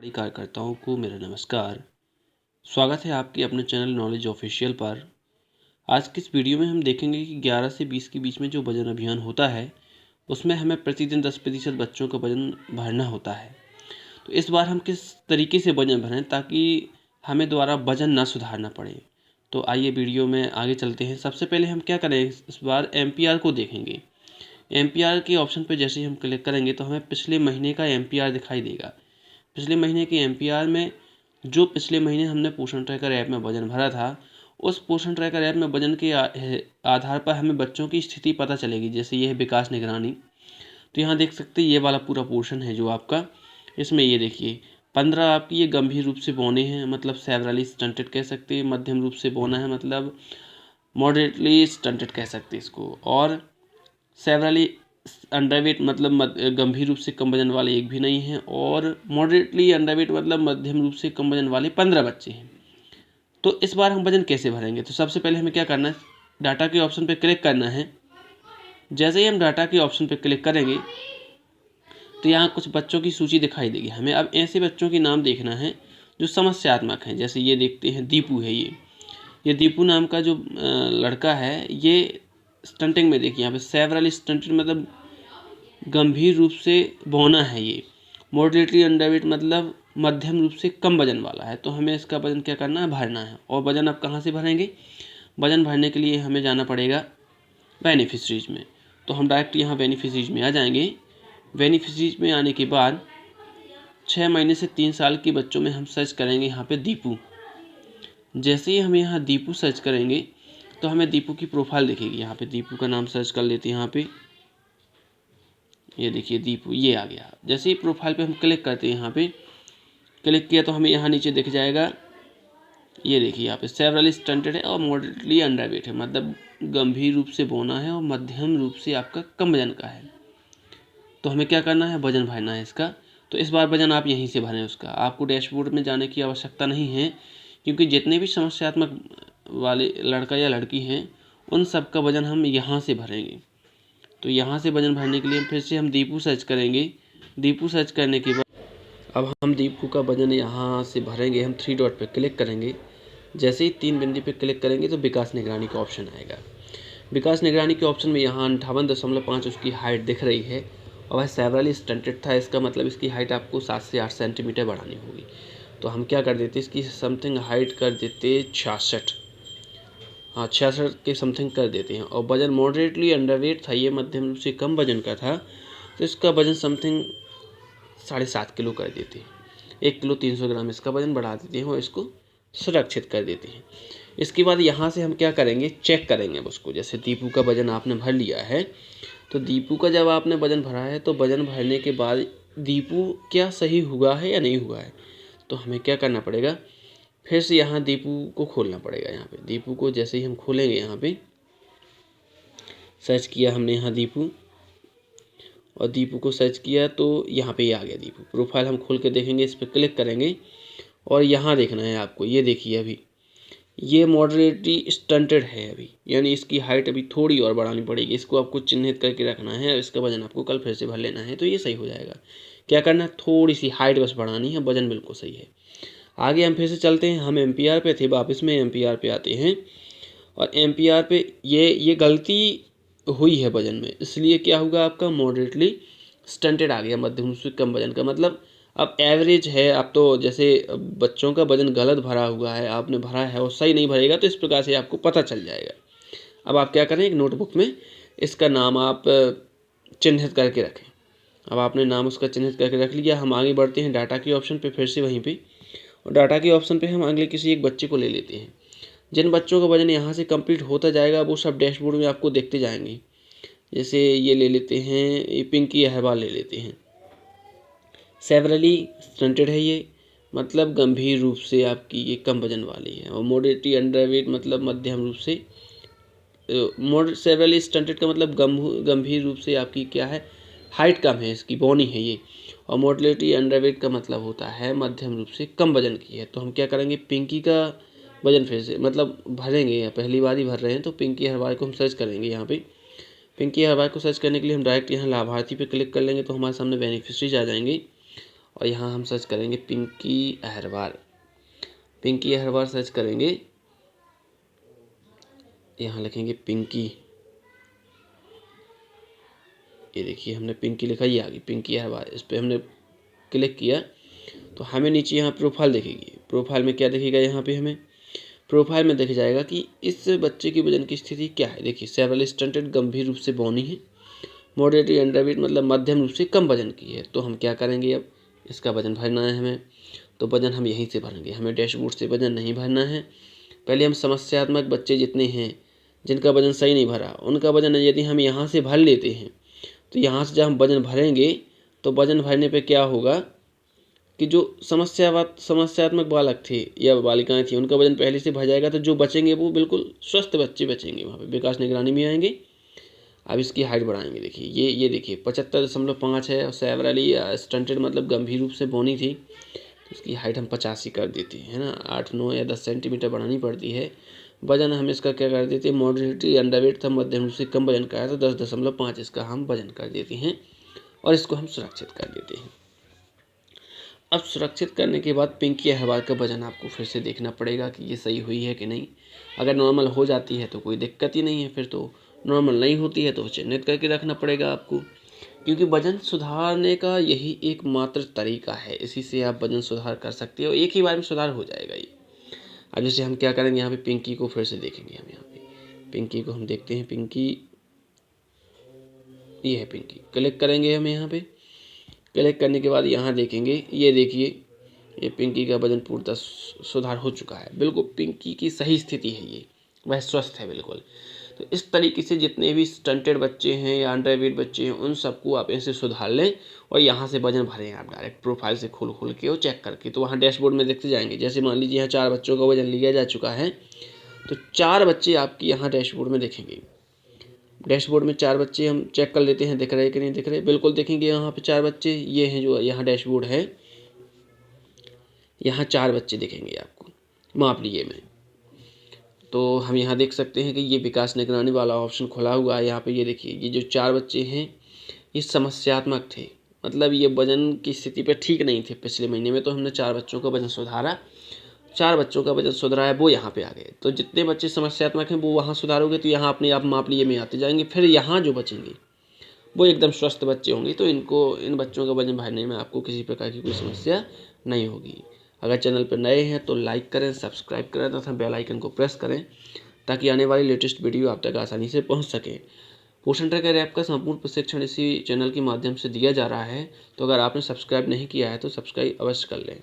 बड़ी कार्यकर्ताओं को मेरा नमस्कार। स्वागत है आपके अपने चैनल नॉलेज ऑफिशियल पर। आज की इस वीडियो में हम देखेंगे कि 11 से 20 के बीच में जो वजन अभियान होता है उसमें हमें प्रतिदिन 10% बच्चों का वजन भरना होता है। तो इस बार हम किस तरीके से वजन भरें ताकि हमें दोबारा वजन ना सुधारना पड़े। तो आइए वीडियो में आगे चलते हैं। सबसे पहले हम क्या करें, इस बार MPR को देखेंगे। MPR के ऑप्शन पर जैसे ही हम क्लिक करेंगे तो हमें पिछले महीने का MPR दिखाई देगा। पिछले महीने के MPR में जो पिछले महीने हमने पोषण ट्रैकर ऐप में वजन भरा था, उस पोषण ट्रैकर ऐप में वजन के आधार पर हमें बच्चों की स्थिति पता चलेगी। जैसे ये है विकास निगरानी, तो यहाँ देख सकते हैं ये वाला पूरा पोर्शन है जो आपका, इसमें ये देखिए 15 आपकी ये गंभीर रूप से बौने हैं, मतलब सेवरली स्टंटेड कह सकते हैं। मध्यम रूप से बौना है मतलब मॉडरेटली स्टंटेड कह सकते हैं इसको। और सेवरली अंडरवेट मतलब गंभीर रूप से कम वजन वाले एक भी नहीं हैं। और मॉडरेटली अंडरवेट मतलब मध्यम रूप से कम वजन वाले 15 बच्चे हैं। तो इस बार हम वजन कैसे भरेंगे, तो सबसे पहले हमें क्या करना है, डाटा के ऑप्शन पर क्लिक करना है। जैसे ही हम डाटा के ऑप्शन पर क्लिक करेंगे तो यहाँ कुछ बच्चों की सूची दिखाई देगी। हमें अब ऐसे बच्चों के नाम देखना है जो समस्यात्मक हैं। जैसे ये देखते हैं दीपू है, ये दीपू नाम का जो लड़का है, ये स्टंटिंग में देखिए यहाँ पे सेवरल स्टंटेड मतलब गंभीर रूप से बौना है। ये मॉडरेटली अंडरवेट मतलब मध्यम रूप से कम वजन वाला है। तो हमें इसका वजन क्या करना है, भरना है। और वजन अब कहाँ से भरेंगे, वजन भरने के लिए हमें जाना पड़ेगा बेनिफिशरीज में। तो हम डायरेक्ट यहाँ बेनिफिशरीज में आ जाएंगे। बेनिफिशरीज में आने के बाद 6 महीने से 3 साल के बच्चों में हम सर्च करेंगे यहाँ पे दीपू। जैसे ही हम यहाँ दीपू सर्च करेंगे तो हमें दीपू की प्रोफाइल दिखेगी। यहाँ पे दीपू का नाम सर्च कर लेते हैं। यहाँ पे ये देखिए दीपू, ये आ गया। जैसे ही प्रोफाइल पे हम क्लिक करते हैं, यहाँ पे क्लिक किया तो हमें यहाँ नीचे दिख जाएगा, ये देखिए यहाँ पे सेवरली स्टंटेड है और मॉडरेटली अंडरवेट है, मतलब गंभीर रूप से बौना है और मध्यम रूप से आपका कम वजन का है। तो हमें क्या करना है, वजन भरना है इसका। तो इस बार वजन आप यहीं से भरें उसका, आपको डैशबोर्ड में जाने की आवश्यकता नहीं है, क्योंकि जितने भी समस्यात्मक वाले लड़का या लड़की हैं उन सब का वजन हम यहाँ से भरेंगे। तो यहाँ से वजन भरने के लिए फिर से हम दीपू सर्च करेंगे। दीपू सर्च करने के बाद अब हम दीपू का वजन यहाँ से भरेंगे। हम 3 डॉट पे क्लिक करेंगे। जैसे ही 3 बिंदु पे क्लिक करेंगे तो विकास निगरानी का ऑप्शन आएगा। विकास निगरानी के ऑप्शन में यहाँ 58.5 उसकी हाइट दिख रही है और वह सेवरली स्टंटेड था। इसका मतलब इसकी हाइट आपको 7 से 8 सेंटीमीटर बढ़ानी होगी। तो हम क्या कर देते, इसकी समथिंग हाइट कर देते 66, हाँ 66 के समथिंग कर देते हैं। और वजन मॉडरेटली अंडरवेट था, ये मध्यम रूप से कम वजन का था, तो इसका वजन समथिंग 7.5 किलो कर देते हैं। 1 किलो 300 ग्राम इसका वजन बढ़ा देते हैं और इसको सुरक्षित कर देते हैं। इसके बाद यहाँ से हम क्या करेंगे, चेक करेंगे उसको। जैसे दीपू का वजन आपने भर लिया है, तो दीपू का जब आपने वजन भरा है तो वजन भरने के बाद दीपू क्या सही हुआ है या नहीं हुआ है, तो हमें क्या करना पड़ेगा, फिर से यहाँ दीपू को खोलना पड़ेगा। यहाँ पे दीपू को जैसे ही हम खोलेंगे, यहाँ पे सर्च किया हमने यहाँ दीपू, और दीपू को सर्च किया तो यहाँ पे ये आ गया दीपू। प्रोफाइल हम खोल के देखेंगे, इस पर क्लिक करेंगे और यहाँ देखना है आपको, ये देखिए अभी ये मॉडरेटली स्टंटेड है अभी, यानी इसकी हाइट अभी थोड़ी और बढ़ानी पड़ेगी। इसको आपको चिन्हित करके रखना है, इसका वजन आपको कल फिर से भर लेना है, तो ये सही हो जाएगा। क्या करना है, थोड़ी सी हाइट बस बढ़ानी है, वजन बिल्कुल सही है। आगे हम फिर से चलते हैं। हम MPR पे थे, वापस में MPR पे आते हैं। और MPR पे ये गलती हुई है वजन में, इसलिए क्या होगा, आपका मॉडरेटली स्टंटेड आ गया, मध्यम से कम वजन का, मतलब अब एवरेज है। अब तो जैसे बच्चों का वजन गलत भरा हुआ है, आपने भरा है और सही नहीं भरेगा, तो इस प्रकार से आपको पता चल जाएगा। अब आप क्या करें, एक नोटबुक में इसका नाम आप चिन्हित करके रखें। अब आपने नाम उसका चिन्हित करके रख लिया। हम आगे बढ़ते हैं डाटा के ऑप्शन पे, फिर से वहीं पे, और डाटा के ऑप्शन पे हम अगले किसी एक बच्चे को ले लेते हैं। जिन बच्चों का वजन यहाँ से कंप्लीट होता जाएगा वो सब डैशबोर्ड में आपको देखते जाएंगे। जैसे ये ले लेते हैं, ये पिंकी अहरवाल ले लेते हैं, सेवरली स्टंटेड है ये, मतलब गंभीर रूप से आपकी ये कम वजन वाली है। और मॉडरेटली अंडरवेट मतलब मध्यम रूप से, सेवरली स्टंटेड का मतलब गंभीर रूप से आपकी क्या है, हाइट कम है, इसकी बौनी है ये। और मॉडरेटली अंडरवेट का मतलब होता है मध्यम रूप से कम वजन की है। तो हम क्या करेंगे, पिंकी का वजन फिर से मतलब भरेंगे, पहली बार ही भर रहे हैं, तो पिंकी अहरवाल को हम सर्च करेंगे। यहाँ पे पिंकी अहरवाल को सर्च करने के लिए हम डायरेक्ट यहाँ लाभार्थी पे क्लिक कर लेंगे, तो हमारे सामने बेनिफिशरीज आ जाएंगे। और यहाँ हम सर्च करेंगे पिंकी अहरवार। पिंकी अहरवार सर्च करेंगे, यहाँ लिखेंगे पिंकी, ये देखिए हमने पिंकी लिखा, ये आ गई पिंकी अहरवार। इस पर हमने क्लिक किया तो हमें नीचे यहाँ प्रोफाइल दिखेगी। प्रोफाइल में क्या दिखेगा, यहाँ पे हमें प्रोफाइल में देखा जाएगा कि इस बच्चे की वजन की स्थिति क्या है। देखिए सेवरल स्टंटेड, गंभीर रूप से बौनी है, मॉडरेटली अंडरवेट मतलब मध्यम रूप से कम वजन की है। तो हम क्या करेंगे, अब इसका वजन भरना है हमें, तो वजन हम यहीं से भरेंगे, हमें डैशबोर्ड से वजन नहीं भरना है। पहले हम समस्यात्मक बच्चे जितने हैं जिनका वजन सही नहीं भरा, उनका वजन यदि हम यहाँ से भर लेते हैं तो यहाँ से जब हम वजन भरेंगे तो वजन भरने पे क्या होगा कि जो समस्यात्मक बालक थे या बालिकाएं थी उनका वजन पहले से भर जाएगा, तो जो बचेंगे वो बिल्कुल स्वस्थ बच्चे बचेंगे, वहाँ पे विकास निगरानी में आएंगे। अब इसकी हाइट बढ़ाएंगे, देखिए ये देखिए 75.5 है, और सेवरली स्टंटेड मतलब गंभीर रूप से बौनी थी, तो इसकी हाइट हम 85 कर देते हैं, है ना। 8, 9 या 10 सेंटीमीटर बढ़ानी पड़ती है। वजन हम इसका क्या कर देते हैं, मॉडरेटली अंडरवेट था, मध्यम रूप से कम वजन का है, तो 10.5 इसका हम वजन कर देते हैं और इसको हम सुरक्षित कर देते हैं। अब सुरक्षित करने के बाद पिंकी अहरवार का वजन आपको फिर से देखना पड़ेगा कि ये सही हुई है कि नहीं। अगर नॉर्मल हो जाती है तो कोई दिक्कत ही नहीं है, फिर तो नॉर्मल नहीं होती है तो चिन्हित करके रखना पड़ेगा आपको, क्योंकि वजन सुधारने का यही एकमात्र तरीका है। इसी से आप वजन सुधार कर सकते हो, एक ही बार में सुधार हो जाएगा ये। अब जैसे हम क्या करेंगे, यहाँ पे पिंकी को फिर से देखेंगे, हम यहाँ पे पिंकी को हम देखते हैं, पिंकी ये है पिंकी, क्लिक करेंगे हम यहाँ पे। क्लिक करने के बाद यहाँ देखेंगे, ये देखिए ये पिंकी का वजन पूर्णतः सुधार हो चुका है, बिल्कुल पिंकी की सही स्थिति है, ये वह स्वस्थ है बिल्कुल। तो इस तरीके से जितने भी स्टंटेड बच्चे हैं या अंडरवेट बच्चे हैं उन सबको आप ऐसे सुधार लें और यहाँ से वजन भरें आप डायरेक्ट प्रोफाइल से खोल के और चेक करके, तो वहाँ डैशबोर्ड में देखते जाएंगे। जैसे मान लीजिए यहाँ 4 बच्चों का वजन लिया जा चुका है, तो 4 बच्चे आपकी यहाँ डैशबोर्ड में देखेंगे। डैशबोर्ड में 4 बच्चे हम चेक कर लेते हैं, दिख रहे कि नहीं दिख रहे, बिल्कुल देखेंगे यहाँ पे 4 बच्चे, ये हैं जो यहाँ डैशबोर्ड है, यहाँ 4 बच्चे दिखेंगे आपको, माप लिए में। तो हम यहाँ देख सकते हैं कि ये विकास निगरानी वाला ऑप्शन खुला हुआ है। यहाँ पे ये देखिए ये जो 4 बच्चे हैं ये समस्यात्मक थे, मतलब ये वजन की स्थिति पे ठीक नहीं थे। पिछले महीने में तो हमने 4 बच्चों का वजन सुधारा, 4 बच्चों का वजन सुधरा है, वो यहाँ पे आ गए। तो जितने बच्चे समस्यात्मक हैं वो वहाँ सुधारोगे तो यहाँ अपने आप माप लिए में आते जाएंगे। फिर यहाँ जो बचेंगे वो एकदम स्वस्थ बच्चे होंगे, तो इन बच्चों का वजन भरने में आपको किसी प्रकार की कोई समस्या नहीं होगी। अगर चैनल पर नए हैं तो लाइक करें, सब्सक्राइब करें तथा बेल आइकन को प्रेस करें ताकि आने वाली लेटेस्ट वीडियो आप तक आसानी से पहुंच सके। पोषण ट्रैकर ऐप का संपूर्ण प्रशिक्षण इसी चैनल के माध्यम से दिया जा रहा है, तो अगर आपने सब्सक्राइब नहीं किया है तो सब्सक्राइब अवश्य कर लें।